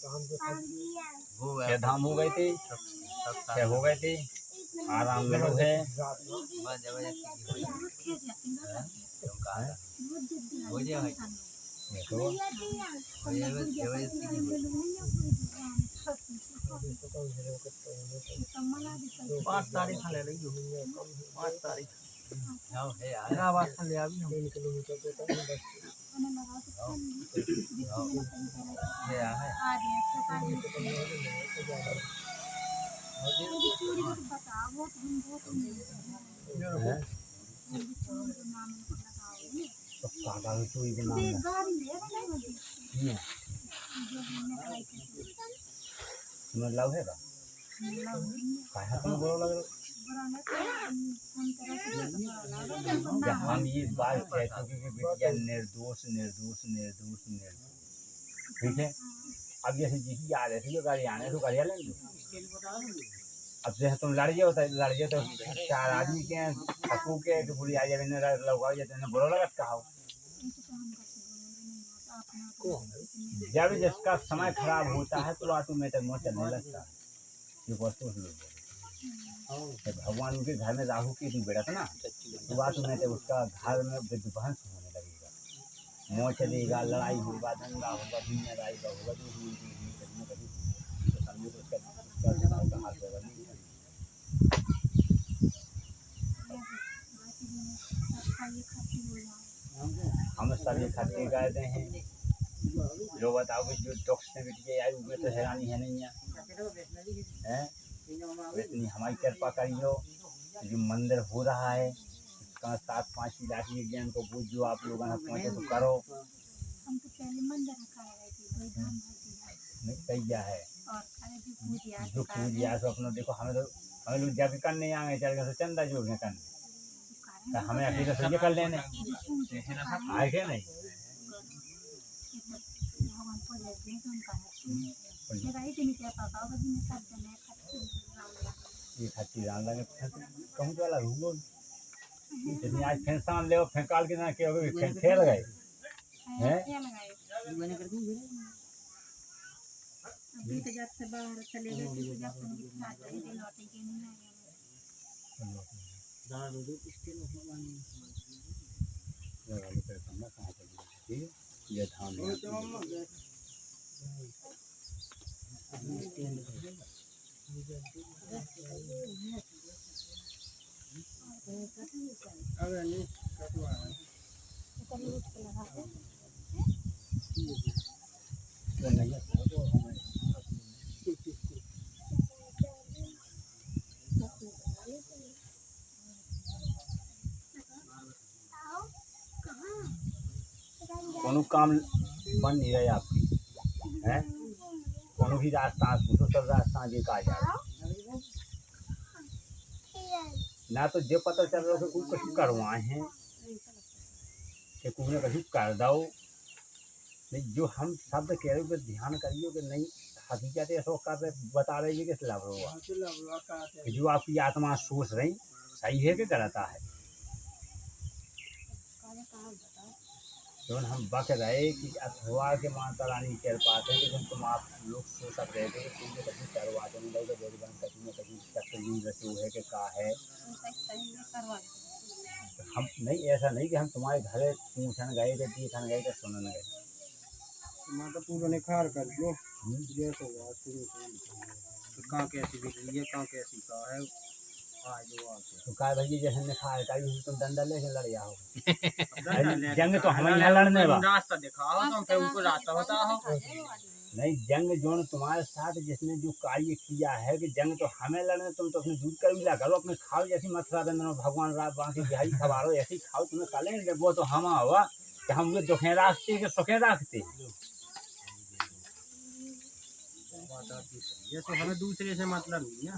छह धाम हो गए थे, छह हो गए थे। आराम मिलो है पाँच तारीख ले ली 5 तारीख ले अभी चोरी के नाम मतलब है तुम बोलो लग हम ये बात कहते हैं कि बिटिया निर्दोष निर्दोष निर्दोष निर्दोष, ठीक है। अब जैसे जी आ रहे थे जो गाड़ी आने तो गाड़ियाँ लेंगे। अब जैसे तुम लड़ जाओ तो 4 आदमी के थकू के पूरी आ जाए लगा जाते बोलो लगा कहा जब जिसका समय खराब होता है तो ऑटोमेटिक मोह चलने लगता है। ये वस्तु भगवान के घर में राहु की बेड़ा ना तो ऑटोमेटिक उसका घर में विध्वंस होने लगेगा, मोह चलेगा, लड़ाई होगा, दंगा होगा, दुनियादारी का होगा, जो तो समझो तो उसका हाथ होगा नहीं। हम सब ये खाते कहते हैं जो बताओ कि जो डॉक्टर से बिटिया आई उसमें तो हैरानी है नहीं है इतनी हमारी कृपा करियो। जो मंदिर हो रहा है उसका 7-5 लाख ज्ञान को पूछ जो आप लोगों ने पहुँचे तो करो। हम तो पहले मंदिर नहीं कैया है जो पूजिया तो अपना देखो हमें लोग जब करने आए चल गए तो चंदा जोड़ने करने तो हमें अकेले से कर लेने आए क्या नहीं ये खाती जान लगे कहूँ तो वाला रूम जितनी आज फैन सामान ले फैन काल के ना के फैन खेल गए हैं मैंने कर दूं अभी तो जब से बाहर चले गए तो जब से लौटेंगे नहीं आएंगे दादा दो इसके भगवान लगा लो करना कहां पर ठीक है ये धाम अरे नहीं कटवा कोनो काम बन नहीं रही आपकी है कोनो भी रास्ता पूछो सब रास्ता बेकार जा रहा ना तो जो पता चल रहा है कुछ कुछ करवाए हैं कि कुछ ना कुछ कर दो नहीं जो हम शब्द कह रहे हो ध्यान करिए कि नहीं हकीकत ऐसा कर बता रही है कि लाभ होगा जो आपकी आत्मा सोच रही सही है कि गलत है। तो हम बक रहे कि अथवा के माता रानी कह पाते हैं कि तुम आप लोग सो सब रहे थे कि तुमने कभी करवाते नहीं लोग भगवान कभी कभी रसो है कि का है हम नहीं ऐसा नहीं कि हम तुम्हारे घर पूछन गए थे देखन गए थे सुनन गए माता पूरा निखार कर लो ये तो बात शुरू कहाँ कैसी बिगड़ी है कहाँ कैसी का है तो काय भैया जैसे निखार का तुम डंडा लेके लड़ जाओ जंग तो हमें यहाँ लड़ने रास्ता दिखाओ तुम फिर उनको रास्ता बताओ नहीं जंग जो तुम्हारे साथ जिसने जो कार्य किया है कि जंग तो हमें लड़ने तुम तो अपने दूध कर मिला करो अपने खाओ जैसी मथुरा वृंदावन भगवान राम बाकी बिहारी खबारो ऐसी खाओ तुम्हें खा लेंगे वो तो हम हुआ कि हम दुखे राखते के सुखे राखते ये तो हमें दूसरे से मतलब नहीं है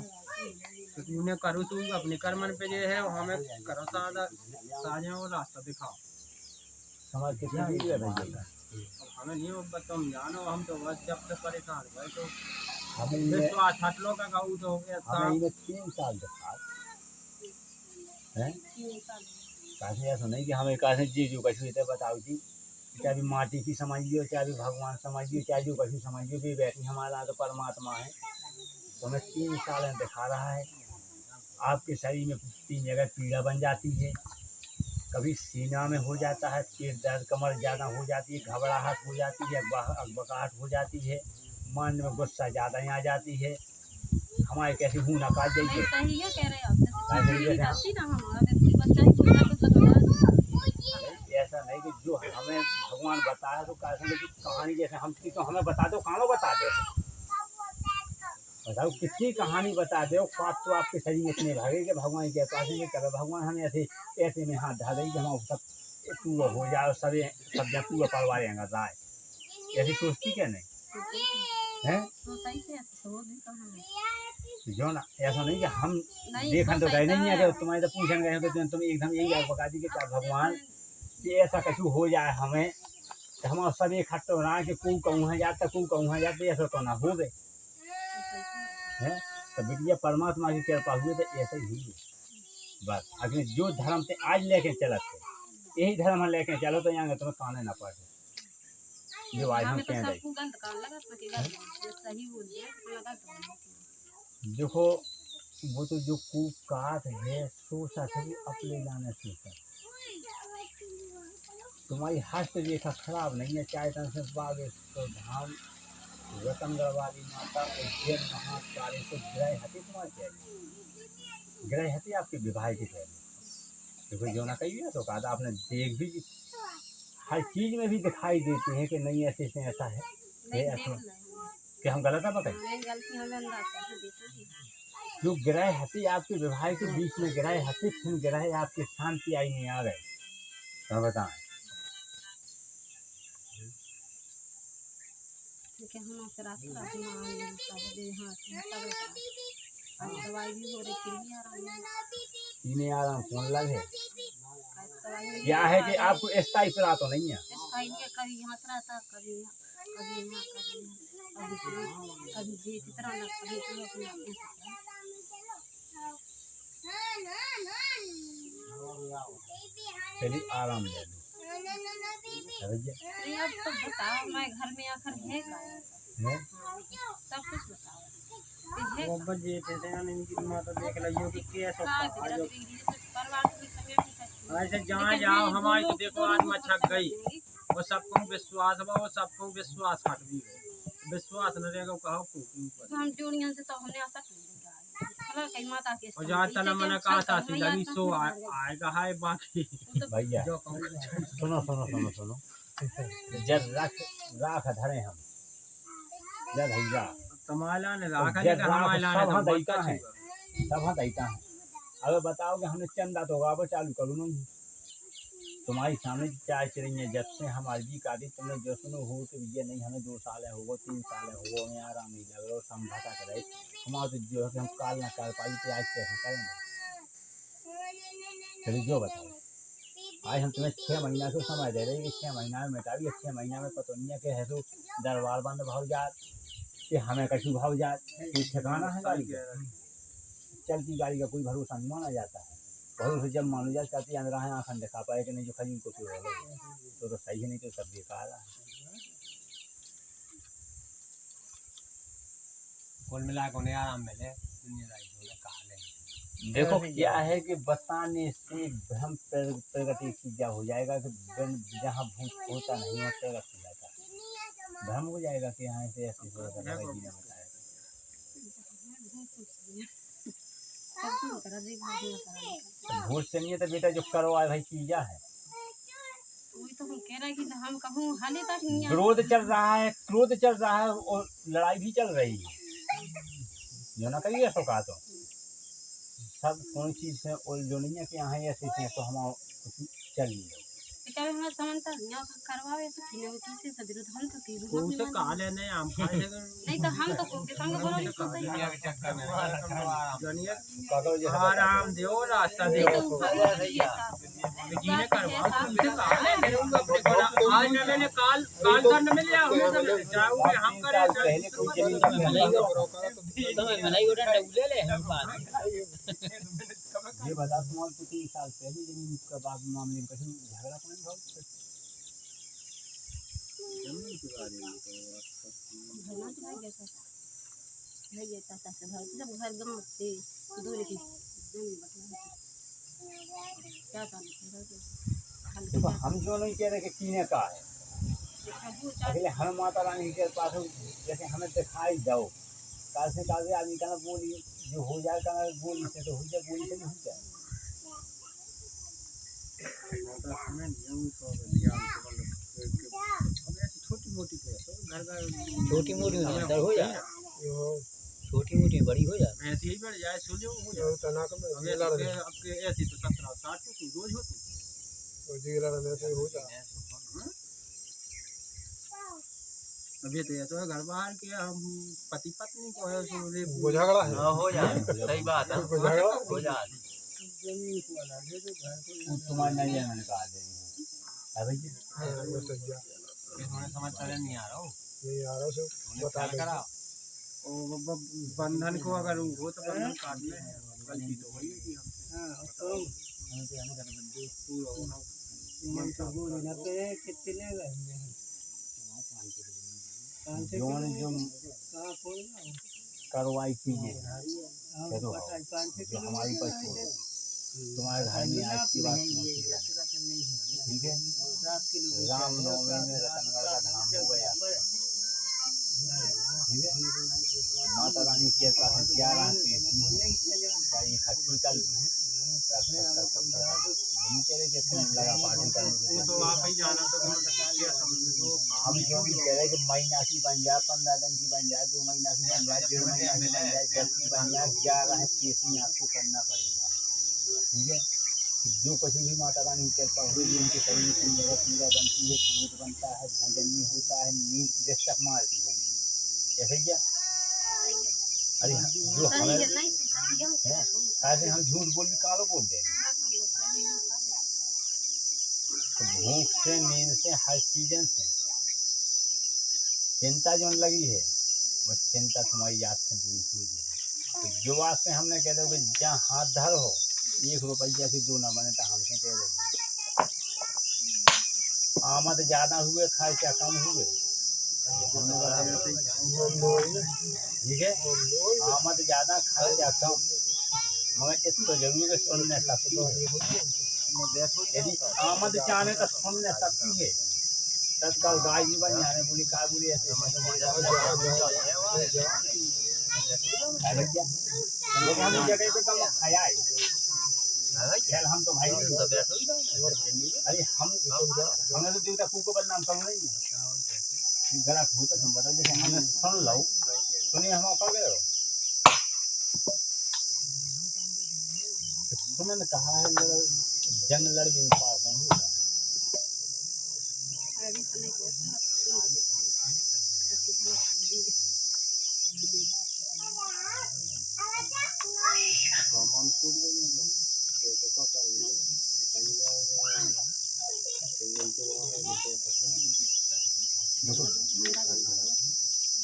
तो उन्हें करो तो अपने कर्मन पे जो है हमें करो साझा वो रास्ता दिखाओ समझ के हमें नहीं होगा तुम जानो हम तो बस जब से परेशान हुए तो हमें विश्वास हट लो का कहूँ तो हो गया 3 साल है काफी ऐसा नहीं कि हमें कैसे जी जो कैसे बताओ जी चाहे भी माटी की समझिए, चाहे भी भगवान समझिए, चाहे जो कभी समझिए, भी बैठी हमारा तो परमात्मा है। तो हमें 3 साल में दिखा रहा है। आपके शरीर में 3 जगह पीड़ा बन जाती है, कभी सीना में हो जाता है, पेट दर्द, कमर ज़्यादा हो जाती है, घबराहट हो जाती है, अकबकाहट हो जाती है, मन में गुस्सा ज़्यादा आ जाती है, हमारे कैसे मुँह ना काट जाइए। सही है कह रहे हैं ऐसा नहीं कि जो हमें भगवान बताया तो कहानी जैसे हम की तो हमें बता दो, कहाँ बता दो, बताओ कितनी कहानी बता दो, पाप तो आपके शरीर में इतने भागे कि भगवान के पास नहीं करे। भगवान हमें ऐसे में हाथ ढा देंगे, हम सब पूरा हो जाए और सब पूरा परिवार यहाँ जाए, ऐसी सोचती क्या नहीं है? जो ना ऐसा नहीं कि हम देखने तो गए नहीं है, तुम्हारे तो पूछने गए हो तुम एकदम यही आग बता दी कि क्या भगवान कि ऐसा कछु हो जाए हमें, तो हम सब इकट्ठे हो रहा है कि कू कहूँ है जाता, कू कहूँ है जाते, ऐसा तो ना हो गए है। तो बिटिया परमात्मा की कृपा हुई तो ऐसे ही हुई बस। अगर जो धर्म से आज लेके चलत है, यही धर्म लेके चलो तो यहाँ तुम्हें काने ना पड़े, जो आज हम कह रहे। देखो वो तो जो कुकात है सोचा था कि अपने जाने सोचा, तुम्हारी हस्त रेखा खराब नहीं है, चाहे तन से बागेश्वर धाम, रतनगढ़ वाली माता, उज्जैन महाकाली को ग्रह हती तुम्हारे चाहिए, ग्रह हती आपके विवाह के चाहिए। देखो जो ना कहिए तो कहा आपने देख भी हर चीज में भी दिखाई देती है कि नहीं ऐसे से ऐसा है, ऐसे कि हम गलत है बताइए। जो ग्रह हती आपके विवाह के बीच में ग्रह हती, फिर ग्रह आपकी शांति आई नहीं आ गए, तो बताएं। इन्हें आराम कौन लगे, क्या है कि आपको स्थायी पड़ा तो नहीं है, चलिए आराम ले लो भैया। तो बताओ मैं घर में आकर है सब कुछ बताओ। वो बजे थे इनकी माता देख लियो कि कैसा ऐसे जहाँ जाओ हमारी तो देखो आत्मा छक गई, वो सबको विश्वास है, वो सबको विश्वास हट भी विश्वास न रहेगा कहो हम जोड़ियां से तो हमने आशा कई माता के और जहाँ तना मैंने कहा था लगी सो आएगा है बाकी भैया सुनो सुनो सुनो सुनो, जब राख धरे हम जब भैया तमाला ने राखा जब सब दैता है, सब दैता है। अगर बताओ कि हमने चंदा तो होगा चालू करूँ नहीं, तुम्हारे सामने चाय चिड़िया जब से हमारी जी का दी तुमने जो सुनो हो तो ये नहीं हमें 2 साल है हो 3 साल है हो, हमें आराम नहीं लग रहा, समझाता करे हमारा तो जो है कि हम काल ना काल पाई तो आज कैसे करेंगे। चलिए जो बताओ, आज हम तुम्हें 6 महीना से समय दे रहे कि 6 महीना में मिटाइए, 6 महीना में पतोनिया के है तो दरबार बंद भाव जात कि हमें कछु भाव जात, कोई ठिकाना है गाड़ी का, चलती गाड़ी का कोई भरोसा नहीं माना जाता है। भरोसे जब मानो जाए कहती अंदर है आँखन दिखा पाए कि नहीं जो खरीद को क्यों तो सही है, नहीं तो सब बेकार है। कुल मिला को आराम मिले देखो क्या है कि बताने से भ्रम प्रगति सीधा हो जाएगा कि जहाँ भूत होता नहीं है प्रगट हो जाता है, भ्रम हो जाएगा कि यहाँ से ऐसे होगा जी ने बताया। भूत से नहीं है तो बेटा जो करवा भाई चीजा है, तो हम कह रहे हैं कि हम कहूँ हाले तक नहीं विरोध चल रहा है, क्रोध चल रहा है और लड़ाई भी चल रही है, जो ना कहिए ऐसा कहा तो सब कौन चीज से और जो नहीं है कि यहाँ ऐसे तो हम चलिए हमें समझता नहीं करवावे तो किने होती से विरोध हम तो की उसे कहा लेने हम खाए नहीं तो हम तो के संग बोलो नहीं तो आराम दो रास्ता दो जी ने करवा आज न मैंने काल काल कर न मिल जाओ चाहे हम करे पहले कोई जमीन ये बता तुम्हारे 3 साल पहले जमीन का बात मामले में कहीं झगड़ा कौन भाव जमीन के बारे में तो भरना तो भाई जैसा भाई जैसा से भर जब घर गम से दूर की जमीन बता क्या काम है देखो हम जो नहीं कह रहे कि कीने का है, अगले हम माता रानी के पास जैसे हमें दिखाई जाओ काल से काल आदमी का बोली जो हो जाए का बोली से तो हो जाए, बोली से नहीं हो जाए। माता हमें नहीं तो ध्यान से अब ऐसी छोटी मोटी के तो घर का छोटी मोटी अंदर हो जाए, छोटी मोटी बड़ी हो जाए, ऐसे ही बढ़ जाए सोलो हो जाए तना कम अब के ऐसी तो 17-60 की रोज होती तो जिगरा में से हो जाए। अभी तो ये तो घर बाहर के हम पति पत्नी को है सो रे झगड़ा है हो जाए, सही बात है, हो जाए। जमीन को अलग है तो घर को तुम्हारे नहीं है मैंने कहा देंगे अरे ये हमें समझ नहीं आ रहा हो, नहीं आ रहा सो बता करा ओ बंधन को अगर हो तो बंधन काट ले गलती तो वही है कि हां तो हम कर बंदे पूरा होना मन तो बोल ना पे कितने ले गए जोन जो कहां खोल कार्रवाई कीजिए तो हमारी पास तुम्हारे घर में आज की बात ठीक है। रामनवमी में रतनगढ़ का धाम हो गया, ठीक है। माता रानी के पास 11 खट्टी कल लगा पार्टी करने तो आप ही जाना तो हम जो भी कह रहे कि महीना की बन जाए, 15 दिन की बन जाए, 2 महीना की बन जाए, 1.5 महीना की बन जाए, 10 की बन जाए, 11 पेशी आपको करना पड़ेगा, ठीक है। जो कुछ भी माता रानी कहता है उनके शरीर की जगह पूरा बनती है, दूध बनता है, भोजन नहीं होता है, नींद डिस्टर्ब मारती होगी, ऐसे क्या? अरे जो हमें कैसे हम झूठ बोल भी कालो बोल देंगे, तो भूख से, नींद से, हर चीज़ों से चिंता जो लगी है वो चिंता तुम्हारी याद से दूर हो जाए। तो जो वास्ते हमने कह दो कि जहाँ हाथ धर हो 1 रुपया से 2 ना बने तो हमसे कह दो आमद ज़्यादा हुए खर्चा कम हुए, ठीक है। आमद ज़्यादा खर्चा कम, मगर इतना जरूर है सुनने सकती है। यदि आमद चाहे तो सुनने सकती है, तत्काल गाय भी बन जाने बोली का बोली ऐसे हम जगह पे कम खाया है हम तो भाई अरे हमने तो देवता को बदनाम कम नहीं है गला होता तुम बताओ जैसे हमने सुन लो सुनिए हम कह गए तुमने कहा है जंग लड़के पास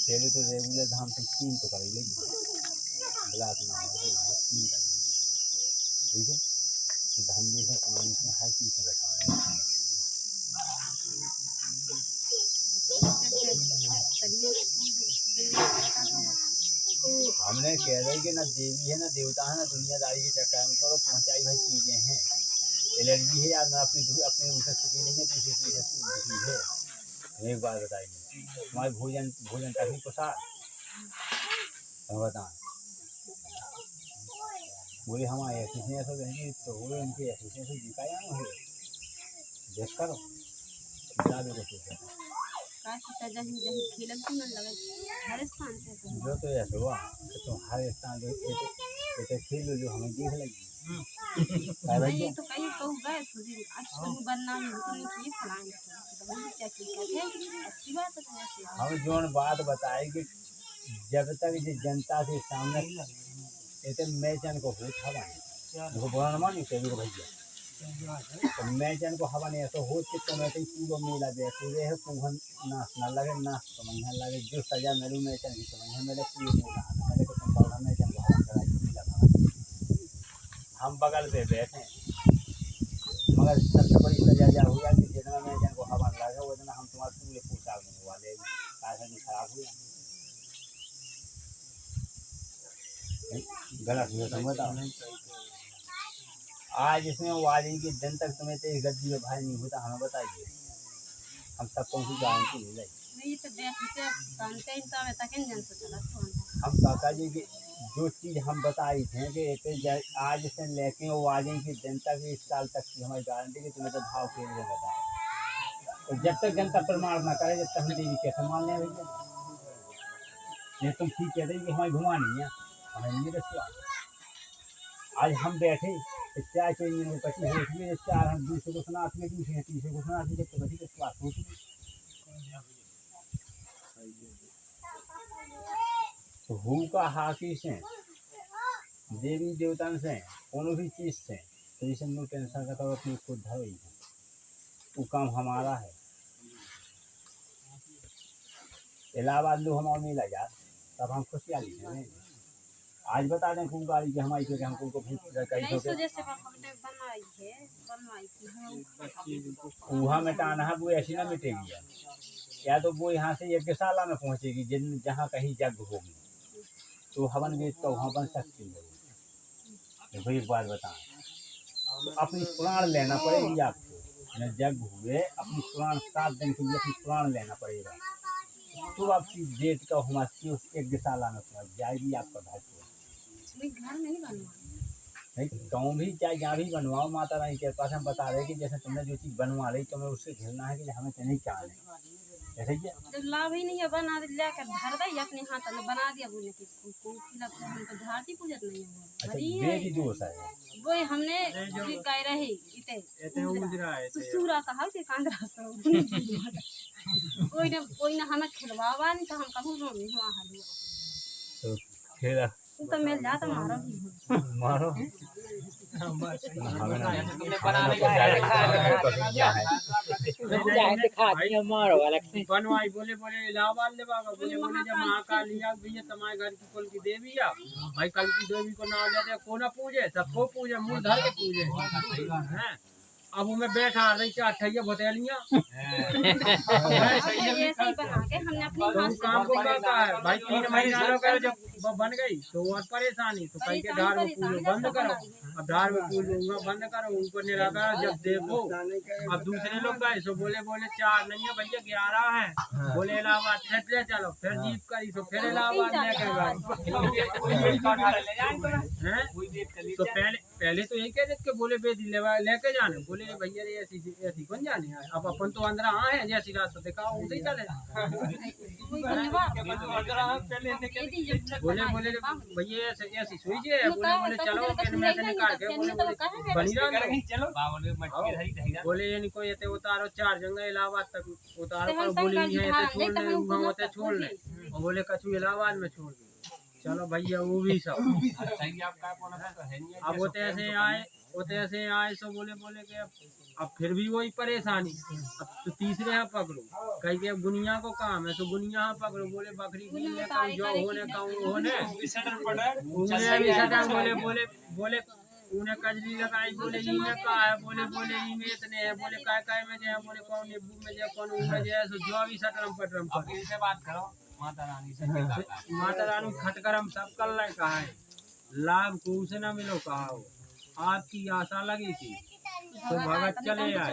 पहले तो रेगुलर धाम से 3 तो कर लेंगे गिलास ना हो 3 कर लेंगे, ठीक है। तो धंधे से पानी से हर चीज़ से बैठा है हमने कह रहे कि ना देवी है ना देवता है ना दुनियादारी के चक्कर में करो पहुँचाई भाई चीज़ें हैं, एलर्जी है या ना अपने उसे सुखी नहीं है दूसरी चीज़ दुखी है। एक बात बताइए हमारे भोजन तभी प्रसाद बताएं बोले हमारे ऐसे ऐसा रहेंगे तो बोले उनके ऐसे ऐसे जिकाया ना हो देख करो बता दो जो तो ऐसे हुआ तो हर स्थान जो खेल जो हमें देख लगी ये तो कहीं कहूँगा हम जो बात बताए कि जब तक ये जनता के सामने ऐसे मैं जन को भूत हवा देखो बुरा मानी सेवी को भैया तो मैं जन को हवा नहीं ऐसा हो कि तो मैं कहीं पूरा मेला देखो ये है कुहन नाच ना लगे नाच तो मैं लगे जो सजा मेरू मैं जन की तो मैं मेरे पूरे मेला मेरे को संभावना मैं जन को हवा कराई मेला हम बगल पे बैठे मगर सबसे बड़ी सजा या हुआ कि जितना मैं जन को हवन लगा वो दिन हम तुम्हारे पूरे पोशाक में वाले पैसा भी खराब हुआ गलत हुआ तुम बताओ। आज इसमें वाले के दिन तक तुम्हें तो गद्दी में भाई नहीं होता हमें बताइए हम सब कौन सी गारंटी ले लें नहीं तो देखते जानते ही तो हमें तक इन जन से चला तो हम काका जी की जो चीज़ हम बताई थे कि आज से लेके वो वाले के दिन तक 1 साल तक की हमारी गारंटी की तुम्हें तो भाव के लिए बताओ तो जब तक जनता प्रमाण ना करे जब तक हम देवी कैसे मान लें भैया ये तुम ठीक कह रही कि हमारी घुमानी है हमें नहीं रसवा आज हम बैठे चाय चाहिए में कटी है इसमें 4 हम दूसरे को सुना में दूसरे तीसरे को सुना जब तो बड़ी बात होती तो हु का हाकी से देवी देवता से कोनो भी चीज़ से तो इसे नो टेंशन का तो अपनी खुद धरो ही वो काम हमारा है इलाहाबाद लो हम मेला जा तब हम खुशहाली हैं आज बता दें कौन गाड़ी की हमारी के हमको को नहीं सो जैसे हमने बनवाई थी वहाँ मिटाना है वो ऐसी ना मिटेगी या तो वो यहाँ से यज्ञशाला में पहुँचेगी जिन जहाँ कहीं यज्ञ होगी तो हवन वेद तो वहाँ बन सकती है देखो एक बात बताएं तो अपनी प्राण लेना पड़ेगी आपको न यज्ञ हुए अपनी प्राण 7 दिन के लिए अपनी प्राण लेना पड़ेगा तो आपकी डेट का हमारी उस यज्ञशाला में पहुँच जाएगी आपका भाग्य घर नहीं बनवा नहीं गाँव भी चाहे जहाँ भी बनवाओ माता रानी के पास हम बता रहे कि जैसे तुमने जो चीज़ बनवा रही तुम्हें उससे घिरना है कि हमें तो नहीं चाहना ऐसे ही तो लाभ ही नहीं है बना लेकर धर गई अपने हाथ में बना दिया बोले कि कोई खिला हम तो धारती पूजत नहीं है बड़ी है बेटी दोष है वो हमने कह रहे इते सूरा कहा कि कांदरा तो कोई ना हमें खिलवावा नहीं तो हम कहूँ रोमी हुआ हालू तो फिर तू तो मिल जाता मारो मारो बनवाई बोले इलाहाबाद ले बाबा बोले जब महाकाल लिया भैया तुम्हारे घर की कुल की देवी है भाई कल की देवी को नाम लेते को ना पूजे सबको पूजे मुंह धर के पूजे हैं अब मैं बैठा रही 4 ठैया बतेलियां काम को करता है भाई 3 महीना का जब बन गई तो और परेशानी तो कहीं के धार में पूजो बंद करो अब धार में पूजूंगा बंद करो उनको निराकार जब देखो अब दूसरे लोग गए तो बोले 4 नहीं है भैया 11 है बोले इलाहाबाद ले चलो फिर जीप करी तो फिर इलाहाबाद लेकर गए तो पहले तो यही कह देते बोले बेदी लेके जाने बोले भैया ऐसी कौन जाने अब अपन तो अंदर आए हैं जैसी रास्ता दिखाओ उसे ही चले बोले भैया ऐसी सुई बोले चलो मैं निकाल के बोले चलो बोले ये कोई उतारो 4 जगह इलाहाबाद तक उतारो बोले छोड़ ले और बोले कछु इलाहाबाद में छोड़ दे चलो भैया वो भी सब अब होते ऐसे आए सो बोले कि अब फिर भी वही परेशानी अब तो तीसरे यहाँ पकड़ो कहीं के गुनिया को काम है तो गुनिया पकड़ो बोले बकरी की जो होने बोले उन्हें कजरी लगाई बोले इनमें का है बोले इनमें इतने है बोले काय में जो है बोले कौन नींबू में जो कौन में जो है सो जो भी सटरम पटरम से बात करो माता रानी खटकरम सब कर रहे कहा है लाभ को उसे ना मिलो कहा हो आपकी आशा लगी थी तो भगत चले आए।